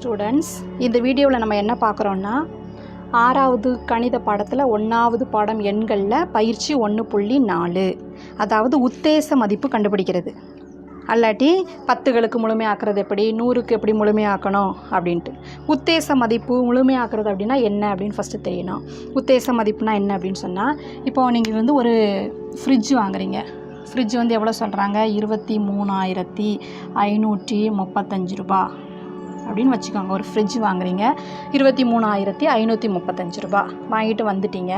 Students, இந்த வீடியோவில் நம்ம என்ன பார்க்குறோன்னா 6வது கணித பாடத்தில் 1வது பாடம் எண்களில் பயிற்சி 1.4, அதாவது உத்தேச மதிப்பு கண்டுபிடிக்கிறது. அல்லாட்டி 10களுக்கு முழுமையாக்குறது எப்படி, 100க்கு எப்படி முழுமையாக்கணும் அப்படின்ட்டு. உத்தேச மதிப்பு முழுமையாக்குறது அப்படின்னா என்ன அப்படின்னு ஃபஸ்ட்டு தெரியணும். உத்தேச மதிப்புனா என்ன அப்படின்னு சொன்னால், இப்போது நீங்கள் வந்து ஒரு ஃப்ரிட்ஜ் வாங்குறீங்க. ஃப்ரிட்ஜ் வந்து எவ்வளோ சொல்கிறாங்க, 23,535 ரூபா அப்படின்னு வச்சுக்கோங்க. ஒரு ஃப்ரிட்ஜ் வாங்குறீங்க, 23,535 ரூபா வாங்கிட்டு வந்துட்டீங்க.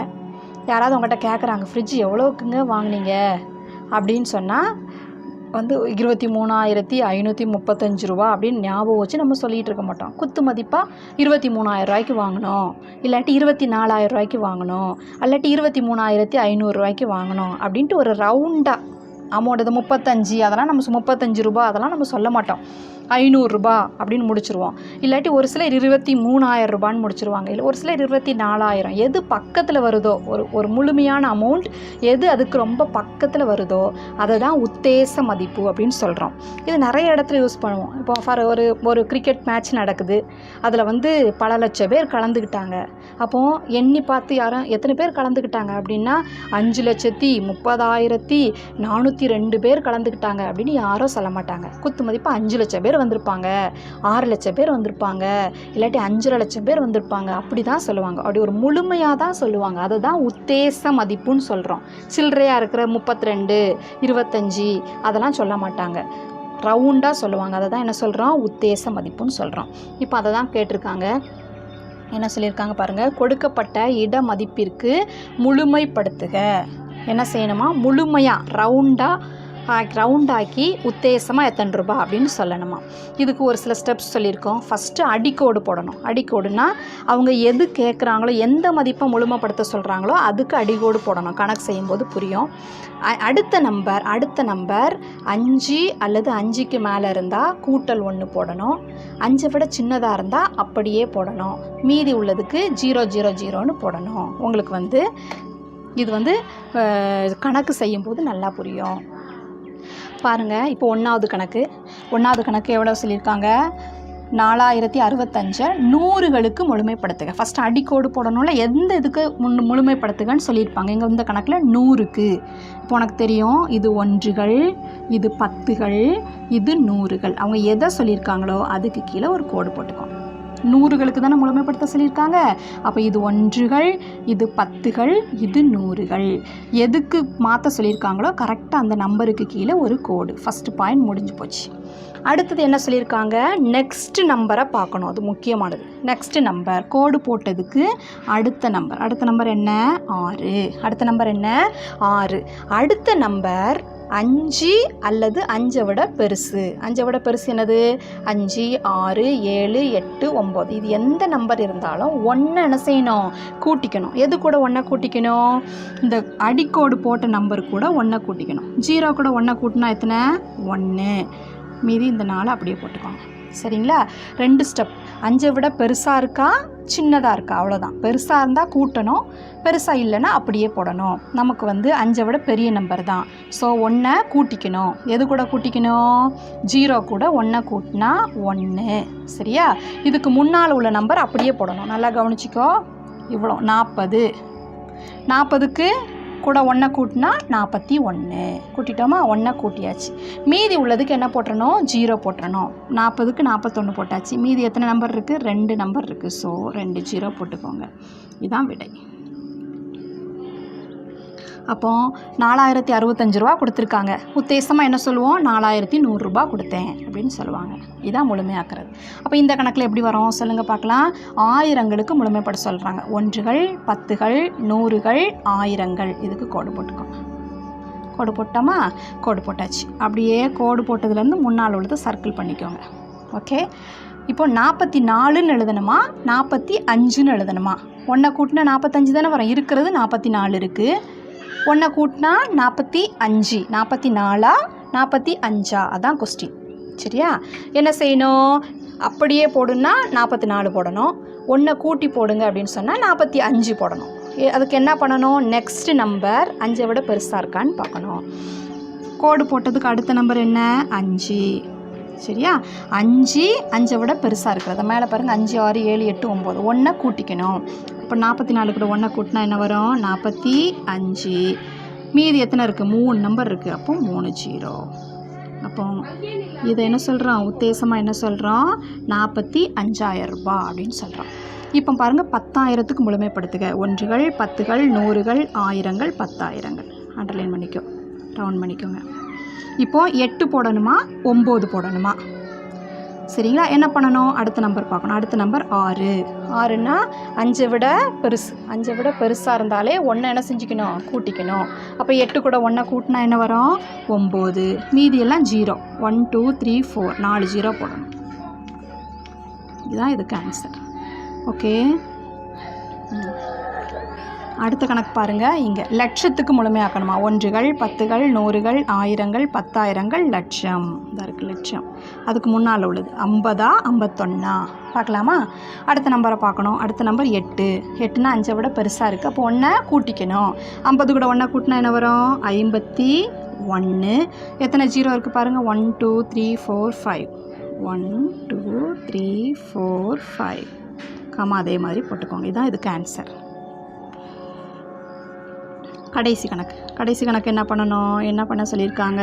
யாராவது உங்கள்கிட்ட கேட்குறாங்க, ஃப்ரிட்ஜ் எவ்வளோக்குங்க வாங்கினீங்க அப்படின்னு சொன்னால் வந்து 23,535 ரூபா அப்படின்னு ஞாபகம் வச்சு நம்ம சொல்லிகிட்டு இருக்க மாட்டோம். குத்து மதிப்பாக 23,000 ரூபாய்க்கு வாங்கணும், இல்லாட்டி 24,000 ரூபாய்க்கு வாங்கணும், இல்லாட்டி 23,500 ரூபாய்க்கு வாங்கணும் அப்படின்ட்டு ஒரு ரவுண்டாக அமௌண்ட். இது 35 அதெல்லாம் நம்ம 35 ரூபா அதெல்லாம் நம்ம சொல்ல மாட்டோம். 500 ரூபா அப்படின்னு முடிச்சிருவோம். இல்லாட்டி ஒரு சிலர் 23,000 ரூபான்னு முடிச்சிருவாங்க. இல்லை ஒரு சிலர் 24,000. எது பக்கத்தில் வருதோ, ஒரு முழுமையான அமௌண்ட் எது அதுக்கு ரொம்ப பக்கத்தில் வருதோ அதை தான் உத்தேச மதிப்பு அப்படின்னு சொல்கிறோம். இது நிறைய இடத்துல யூஸ் பண்ணுவோம். இப்போ ஃபார் ஒரு கிரிக்கெட் மேட்ச் நடக்குது, அதில் வந்து பல லட்சம் பேர் கலந்துக்கிட்டாங்க. அப்போது எண்ணி பார்த்து யாரும் எத்தனை பேர் கலந்துக்கிட்டாங்க அப்படின்னா 5,30,402 பேர் கலந்துக்கிட்டாங்க அப்படின்னு யாரும் சொல்ல மாட்டாங்க. குத்து மதிப்பு 5 லட்சம் பேர் வந்திருப்பாங்க, 6 லட்சம் பேர் வந்திருப்பாங்க, இல்லாட்டி 5.5 லட்சம் பேர் வந்திருப்பாங்க, அப்படி தான் சொல்லுவாங்க. அப்படி ஒரு முழுமையாக தான் சொல்லுவாங்க. அதை தான் உத்தேச மதிப்புன்னு சொல்கிறோம். சில்லறையாக இருக்கிற 32, 25 அதெல்லாம் சொல்ல மாட்டாங்க, ரவுண்டாக சொல்லுவாங்க. அதை தான் என்ன சொல்கிறோம், உத்தேச மதிப்புன்னு சொல்கிறோம். இப்போ அதை தான் கேட்டிருக்காங்க. என்ன சொல்லியிருக்காங்க பாருங்கள், கொடுக்கப்பட்ட இட மதிப்பிற்கு முழுமைப்படுத்துக. என்ன செய்யணுமா, முழுமையாக ரவுண்டாக்கி உத்தேசமாக எத்தனை ரூபா அப்படின்னு சொல்லணுமா. இதுக்கு ஒரு சில ஸ்டெப்ஸ் சொல்லியிருக்கோம். ஃபஸ்ட்டு அடிக்கோடு போடணும். அடிக்கோடுனா அவங்க எது கேட்குறாங்களோ, எந்த மதிப்பை முழுமைப்படுத்த சொல்கிறாங்களோ அதுக்கு அடிக்கோடு போடணும். கணக்கு செய்யும்போது புரியும். அடுத்த நம்பர் 5 அல்லது 5க்கு மேலே இருந்தால் கூட்டல் 1 போடணும். 5 விட சின்னதாக இருந்தால் அப்படியே போடணும். மீதி உள்ளதுக்கு 000ன்னு போடணும். உங்களுக்கு வந்து இது வந்து கணக்கு செய்யும்போது நல்லா புரியும். பாருங்கள், இப்போ 1வது கணக்கு எவ்வளோ சொல்லியிருக்காங்க, 4,065 100களுக்கு முழுமைப்படுத்துக. ஃபஸ்ட்டு அடிக்கோடு போடணும்ல, எந்த இதுக்கு முழுமைப்படுத்துகன்னு சொல்லியிருப்பாங்க. இங்கே இந்த கணக்கில் 100க்கு. இப்போ உனக்கு தெரியும், இது 1கள், இது 10கள், இது 100கள். அவங்க எதை சொல்லியிருக்காங்களோ அதுக்கு கீழே ஒரு கோடு போட்டுக்கோங்க. 100களுக்கு தானே முழுமைப்படுத்த சொல்லியிருக்காங்க. அப்போ இது 1கள், இது 10கள், இது 100கள். எதுக்கு மாற்ற சொல்லியிருக்காங்களோ கரெக்டாக அந்த நம்பருக்கு கீழே ஒரு கோடு. ஃபஸ்ட்டு பாயிண்ட் முடிஞ்சு போச்சு. அடுத்தது என்ன சொல்லியிருக்காங்க, நெக்ஸ்ட் நம்பரை பார்க்கணும். அது முக்கியமானது. நெக்ஸ்ட் நம்பர் கோடு போட்டதுக்கு அடுத்த நம்பர் என்ன, 6. அடுத்த நம்பர் என்ன, 6. அடுத்த நம்பர் 5 அல்லது 5 விட பெருசு. 5 விட பெருசு என்னது, 5, 6, 7, 8, 9. இது எந்த நம்பர் இருந்தாலும் 1 என்ன செய்யணும், கூட்டிக்கணும். எது கூட 1 கூட்டிக்கணும், இந்த அடிக்கோடு போட்ட நம்பர் கூட 1 கூட்டிக்கணும். 0 கூட 1 கூட்டினா எத்தனை, 1. மீதி இந்த 4 அப்படியே போட்டுக்கோங்க. சரிங்களா. 2 ஸ்டெப். 5 விட பெருசாக இருக்கா சின்னதாக இருக்கா, அவ்வளோதான். பெருசாக இருந்தால் கூட்டணும், பெருசாக இல்லைன்னா அப்படியே போடணும். நமக்கு வந்து 5 விட பெரிய நம்பர் தான். ஸோ 1 கூட்டிக்கணும். எது கூட கூட்டிக்கணும், 0 கூட 1 கூட்டினா 1. சரியா. இதுக்கு முன்னால் உள்ள நம்பர் அப்படியே போடணும். நல்லா கவனிச்சிக்கோ. இவ்வளோ 40க்கு கூட 1 கூட்டினா 41. கூட்டிட்டோமா, 1 கூட்டியாச்சு. மீதி உள்ளதுக்கு என்ன போட்டுறணும், 0 போட்டுறணும். 40க்கு 41 போட்டாச்சு. மீதி எத்தனை நம்பர் இருக்குது, 2 நம்பர் இருக்குது. ஸோ 2 0 போட்டுக்கோங்க. இதுதான் விடை. அப்போது 4,065 ரூபா கொடுத்துருக்காங்க. உத்தேசமாக என்ன சொல்லுவோம், 4,100 ரூபா கொடுத்தேன் அப்படின்னு சொல்லுவாங்க. இதான் முழுமையாக்குறது. அப்போ இந்த கணக்கில் எப்படி வரும் சொல்லுங்கள் பார்க்கலாம். 1000களுக்கு முழுமைப்பட சொல்கிறாங்க. 1கள், 10கள், 100கள், 1000கள். இதுக்கு கோடு போட்டுக்கோங்க. கோடு போட்டோமா, கோடு போட்டாச்சு. அப்படியே கோடு போட்டதுலேருந்து முன்னால் உள்ளது சர்க்கிள் பண்ணிக்கோங்க. ஓகே. இப்போ 44ன்னு எழுதணுமா, 45ன்னு எழுதணுமா. 1 கூட்டினா 45 தானே வரும். இருக்கிறது 44 இருக்குது. 1 கூட்டினா 45. 44 45. அதான் கொஸ்டின். சரியா. என்ன செய்யணும், அப்படியே போடுன்னா 44 போடணும். 1 கூட்டி போடுங்க அப்படின்னு சொன்னால் 45 போடணும். அதுக்கு என்ன பண்ணணும், நெக்ஸ்ட் நம்பர் 5 விட பெருசாக இருக்கான்னு பார்க்கணும். கோடு போட்டதுக்கு அடுத்த நம்பர் என்ன, 5. சரியா? 5 5 விட பெருசாக இருக்கிறது மேலே பாருங்கள் 5 6 7 8 9 1 கூட்டிக்கணும். இப்போ 44 கூட 1 கூட்டினா என்ன வரும்? 45. மீதி எத்தனை இருக்குது? 3 நம்பர் இருக்குது. அப்போ 3 0. அப்போ இதை என்ன சொல்கிறோம்? உத்தேசமாக என்ன சொல்கிறோம்? 45,000 ரூபாய் அப்படின்னு சொல்கிறோம். இப்போ பாருங்கள் 10,000க்கு முழுமைப்படுத்துக. ஒன்றுகள், பத்துகள், நூறுகள், ஆயிரங்கள், 10,000கள். அண்டர்லைன் பண்ணிக்கோ, ரவுண்ட் பண்ணிக்கோங்க. இப்போது 8 போடணுமா 9 போடணுமா? சரிங்களா? என்ன பண்ணணும்? அடுத்த நம்பர் பார்க்கணும். அடுத்த நம்பர் 6. 6ன்னா 5 விட பெருசு. 5 விட பெருசாக இருந்தாலே 1 என்ன செஞ்சுக்கணும்? கூட்டிக்கணும். அப்போ 8 கூட 1 கூட்டினா என்ன வரும்? 9. மீதி எல்லாம் 0. 1 2 3 4 4 0 போடணும். இதுதான் இதுக்கு ஆன்சர். ஓகே. அடுத்த கணக்கு பாருங்கள். இங்கே லட்சத்துக்கு முழுமையாக்கணுமா? ஒன்றுகள், பத்துகள், நூறுகள், ஆயிரங்கள், 10,000கள், லட்சம். இதாக இருக்குது லட்சம். அதுக்கு முன்னால் உள்ளது 50 51 பார்க்கலாமா? அடுத்த நம்பரை பார்க்கணும். அடுத்த நம்பர் 8. 8னா 5 விட பெருசாக இருக்குது. அப்போ 1 கூட்டிக்கணும். 50 கூட 1 கூட்டினா என்ன வரும்? 51. எத்தனை 0 இருக்குது பாருங்கள்? 1 2 3 4 5. 1 2 3 4 5 கமா அதே மாதிரி போட்டுக்கோங்க. இதுதான் இதுக்கு ஆன்சர். கடைசி கணக்கு என்ன பண்ணணும்? என்ன பண்ண சொல்லியிருக்காங்க?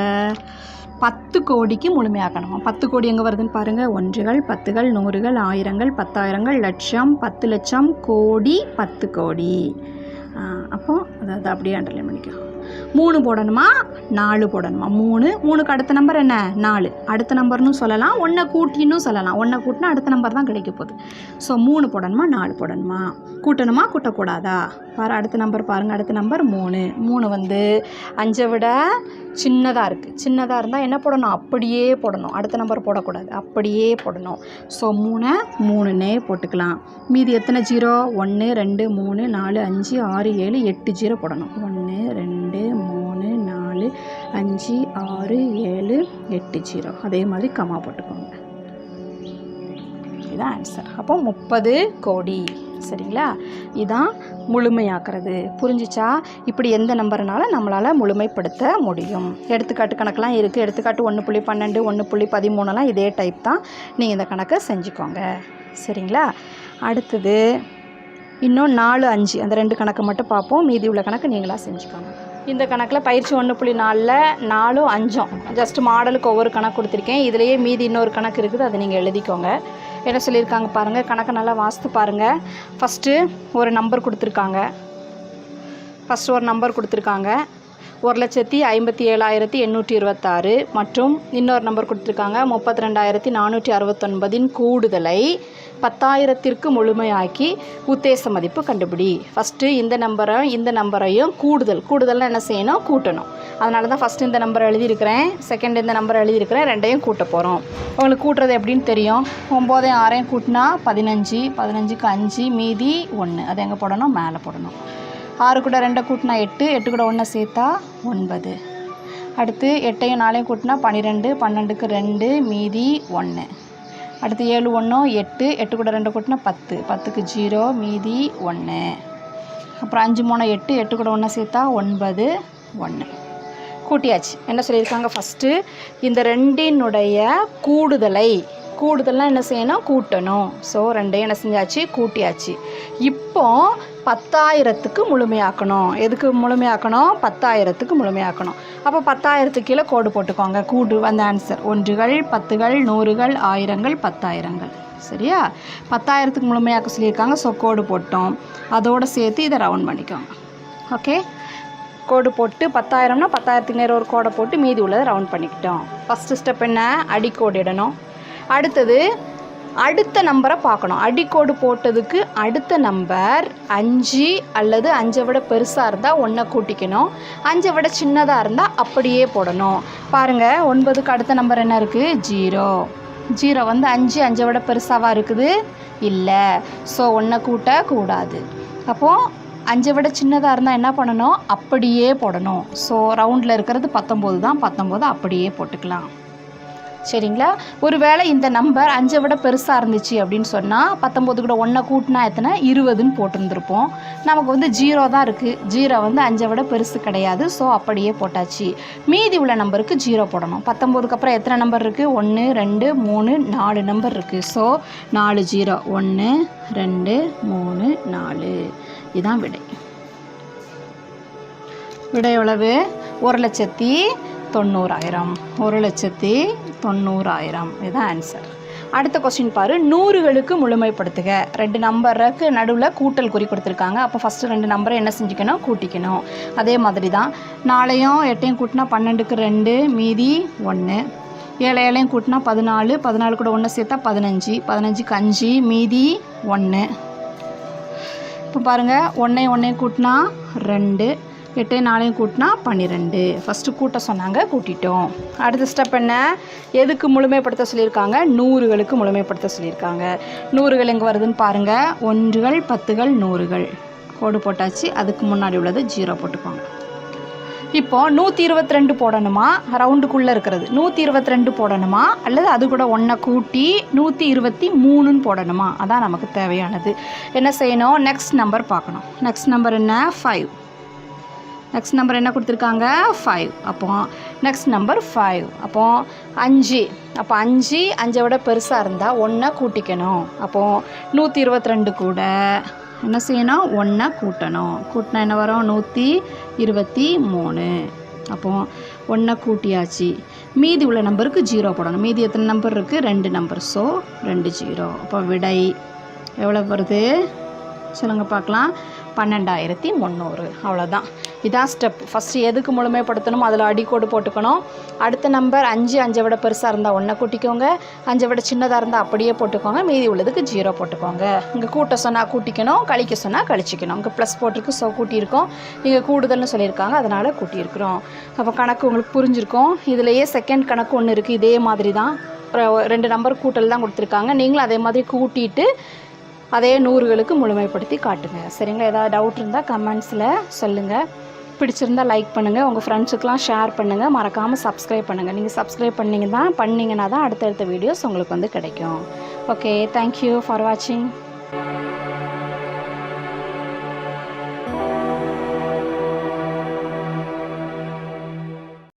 10 கோடிக்கு முழுமையாக்கணுமா? 10 கோடி எங்கே வருதுன்னு பாருங்கள். ஒன்றுகள், பத்துகள், நூறுகள், ஆயிரங்கள், 10,000கள், லட்சம், 10 லட்சம், கோடி, 10 கோடி. அப்போ அதாவது அப்படியே அண்டர்லைன் பண்ணிக்கோ. 3 போடணுமா 4 போடணுமா? 3க்கு அடுத்த நம்பர் என்ன? 4. அடுத்த நம்பர்னு சொல்லலாம், 1 கூட்டின்னு சொல்லலாம். 1 கூட்டினா அடுத்த நம்பர் தான் கிடைக்க போகுது. ஸோ 3 போடணுமா 4 போடணுமா? கூட்டணுமா கூட்டக்கூடாதா? அடுத்த நம்பர் பாருங்கள். அடுத்த நம்பர் 3 வந்து 5 விட சின்னதாக இருக்குது. சின்னதாக இருந்தால் என்ன போடணும்? அப்படியே போடணும். அடுத்த நம்பர் போடக்கூடாது, அப்படியே போடணும். ஸோ 3னே போட்டுக்கலாம். மீதி எத்தனை 0? 1 2 3 4 5 6 7 8 0 போடணும். 1 2 3 4 5 6 7 8 0. அதே மாதிரி கமா போட்டுக்கோங்க. இதுதான் ஆன்சர். அப்போ 30 கோடி. சரிங்களா? இதுதான் முழுமையாக்குறது. புரிஞ்சிச்சா? இப்படி எந்த நம்பர்னாலும் நம்மளால் முழுமைப்படுத்த முடியும். எடுத்துக்காட்டு கணக்கெலாம் இருக்குது. எடுத்துக்காட்டு 1.12 1.13 இதே டைப் தான். நீங்கள் இந்த கணக்கை செஞ்சுக்கோங்க. சரிங்களா? அடுத்தது இன்னும் 4 5 அந்த 2 கணக்கு மட்டும் பார்ப்போம். மீதி உள்ள கணக்கு நீங்களாக செஞ்சுக்கோங்க. இந்த கணக்கில் பயிற்சி 1.4ல் 4 5 ஜஸ்ட் மாடலுக்கு ஒவ்வொரு கணக்கு கொடுத்துருக்கேன். இதுலேயே மீதி இன்னொரு கணக்கு இருக்குது, அதை நீங்கள் எழுதிக்கோங்க. என்ன சொல்லியிருக்காங்க பாருங்கள். கணக்கை நல்லா வாசித்து பாருங்கள். ஃபஸ்ட்டு ஒரு நம்பர் கொடுத்துருக்காங்க. 1,57,826 மற்றும் இன்னொரு நம்பர் கொடுத்துருக்காங்க 32,469 கூடுதலை 10,000ற்கு முழுமையாக்கி உத்தேச மதிப்பு கண்டுபிடி. ஃபஸ்ட்டு இந்த நம்பரையும் கூடுதல்னால் என்ன செய்யணும்? கூட்டணும். அதனால தான் ஃபஸ்ட்டு இந்த நம்பரை எழுதியிருக்கிறேன், செகண்ட் இந்த நம்பரை எழுதியிருக்கிறேன். 2ஐயும் கூட்ட போகிறோம். உங்களுக்கு கூட்டுறது எப்படின்னு தெரியும். 9 6 கூட்டினா 15, 15க்கு 5 மீதி 1. அது எங்கே போடணும்? மேலே போடணும். 6 கூட 2 கூட்டினா 8, 8 கூட 1 சேர்த்தா 9. அடுத்து 8ஐயும் 4ஐயும் கூட்டினா 12, 12க்கு 2 மீதி 1. அடுத்து 7 1 8, 8 கூட 2 கூட்டினா 10, 10க்கு 0 மீதி 1. அப்புறம் 5 3 8, 8 கூட 1 சேர்த்தா 9 1. கூட்டியாச்சு. என்ன சொல்லியிருக்காங்க? ஃபஸ்ட்டு இந்த 2னுடைய கூடுதல்னால் என்ன செய்யணும்? கூட்டணும். ஸோ 2ஐயும் என்ன செஞ்சாச்சு? கூட்டியாச்சு. இப்போ 10,000க்கு முழுமையாக்கணும். எதுக்கு முழுமையாக்கணும்? 10,000க்கு முழுமையாக்கணும். அப்போ 10,000க்கு கீழே கோடு போட்டுக்கோங்க. அந்த ஆன்சர் ஒன்றுகள், பத்துகள், நூறுகள், ஆயிரங்கள், 10,000கள். சரியா? 10,000க்கு முழுமையாக்க சொல்லியிருக்காங்க. ஸோ கோடு போட்டோம். அதோடு சேர்த்து இதை ரவுண்ட் பண்ணிக்கோங்க. ஓகே, கோடு போட்டு 10,000னா 10,000க்கு நேரம் ஒரு கோடை போட்டு மீதி உள்ளதை ரவுண்ட் பண்ணிக்கிட்டோம். ஃபஸ்ட்டு ஸ்டெப் என்ன? அடிக்கோடு இடணும். அடுத்தது அடுத்த நம்பரை பார்க்கணும். அடிக்கோடு போட்டதுக்கு அடுத்த நம்பர் 5 அல்லது 5 விட பெருசாக இருந்தால் 1 கூட்டிக்கணும். 5 விட சின்னதாக இருந்தால் அப்படியே போடணும். பாருங்கள், 9க்கு அடுத்த நம்பர் என்ன இருக்குது? 0. 0 வந்து 5 விட பெருசாவாக இருக்குது? இல்லை. ஸோ 1 கூட்டக்கூடாது. அப்போது 5 விட சின்னதாக இருந்தால் என்ன பண்ணணும்? அப்படியே போடணும். ஸோ ரவுண்டில் இருக்கிறது 19 தான். 19 அப்படியே போட்டுக்கலாம். சரிங்களா? ஒருவேளை இந்த நம்பர் 5 விட பெருசாக இருந்துச்சு அப்படின்னு சொன்னால் 19 கூட 1 கூட்டினா எத்தனை 20ன்னு போட்டிருந்துருப்போம். நமக்கு வந்து 0 தான் இருக்குது. 0 வந்து 5 விட பெருசு கிடையாது. ஸோ அப்படியே போட்டாச்சு. மீதி உள்ள நம்பருக்கு 0 போடணும். 19க்கு அப்புறம் எத்தனை நம்பர் இருக்குது? 1 2 3 4 நம்பர் இருக்குது. ஸோ 4 0 1 2 3 4 இதுதான் விடை. விடை எவ்வளவு? 1,90,000. 1,90,000 இதுதான் ஆன்சர். அடுத்த கொஸ்டின் பாரு. 100களுக்கு முழுமைப்படுத்துக. 2 நம்பருக்கு நடுவில் கூட்டல் குறி கொடுத்துருக்காங்க. அப்போ ஃபஸ்ட்டு 2 நம்பரை என்ன செஞ்சுக்கணும்? கூட்டிக்கணும். அதே மாதிரி தான் 4யும் 8யும் கூட்டினா 12க்கு 2 மீதி 1. 7 7யும் கூட்டினா 14. 14 கூட 1 சேர்த்தா 15. 15க்கு 5 மீதி 1. இப்போ பாருங்கள் 1 கூட்டினா 2. 8 4 கூட்டினா 12. ஃபஸ்ட்டு கூட்ட சொன்னாங்க, கூட்டிட்டோம். அடுத்த ஸ்டெப் என்ன? எதுக்கு முழுமைப்படுத்த சொல்லியிருக்காங்க? 100களுக்கு முழுமைப்படுத்த சொல்லியிருக்காங்க. 100கள் எங்கே வருதுன்னு பாருங்கள். 1கள் 10கள் 100கள் கோடு போட்டாச்சு. அதுக்கு முன்னாடி உள்ளது 0 போட்டுக்கோங்க. இப்போ 122 போடணுமா? ரவுண்டுக்குள்ளே இருக்கிறது 122 போடணுமா அல்லது அது கூட 1 கூட்டி 123ன்னு போடணுமா? அதான் நமக்கு தேவையானது. என்ன செய்யணும்? நெக்ஸ்ட் நம்பர் பார்க்கணும். நெக்ஸ்ட் நம்பர் என்ன? 5. நெக்ஸ்ட் நம்பர் என்ன கொடுத்துருக்காங்க? 5. அப்போ நெக்ஸ்ட் நம்பர் 5. அப்போ 5. அப்போ 5 விட பெருசாக இருந்தால் 1 கூட்டிக்கணும். அப்போது 122 கூட என்ன செய்யணும்? 1 கூட்டணும். கூட்டினா என்ன வரும்? 123. அப்போது 1 கூட்டியாச்சு. மீதி உள்ள நம்பருக்கு 0 போடணும். மீதி எத்தனை நம்பர் இருக்குது? 2 நம்பர். ஸோ 2 0. அப்போ விடை எவ்வளோ வருது சொல்லுங்கள் பார்க்கலாம். 12,300. அவ்வளோதான். இதான் ஸ்டெப். ஃபஸ்ட்டு எதுக்கு முழுமைப்படுத்தணும் அதில் அடிக்கோடு போட்டுக்கணும். அடுத்த நம்பர் 5 விட பெருசாக இருந்தால் 1 கூட்டிக்கோங்க. 5 விட சின்னதாக இருந்தால் அப்படியே போட்டுக்கோங்க. மீதி உள்ளதுக்கு 0 போட்டுக்கோங்க. இங்கே கூட்ட சொன்னால் கூட்டிக்கணும், கழிக்க சொன்னால் கழிச்சிக்கணும். இங்கே ப்ளஸ் போட்டிருக்கு, ஸோ கூட்டியிருக்கோம். இங்கே கூடுதல்னு சொல்லியிருக்காங்க, அதனால் கூட்டியிருக்கிறோம். அப்போ கணக்கு உங்களுக்கு புரிஞ்சிருக்கும். இதுலேயே செகண்ட் கணக்கு ஒன்று இருக்குது. இதே மாதிரி தான் 2 நம்பர் கூட்டல் தான் கொடுத்துருக்காங்க. நீங்களும் அதே மாதிரி கூட்டிட்டு அதே 100களுக்கு முழுமைப்படுத்தி காட்டுங்க. சரிங்களா? ஏதாவது டவுட் இருந்தால் கமெண்ட்ஸில் சொல்லுங்கள். பிடிச்சிருந்தால் லைக் பண்ணுங்கள். உங்கள் ஃப்ரெண்ட்ஸுக்கெலாம் ஷேர் பண்ணுங்கள். மறக்காமல் சப்ஸ்கிரைப் பண்ணுங்கள். நீங்கள் சப்ஸ்கிரைப் பண்ணிங்கன்னா தான் அடுத்தடுத்த வீடியோஸ் உங்களுக்கு வந்து கிடைக்கும். ஓகே, தேங்க்யூ ஃபார் வாட்சிங்.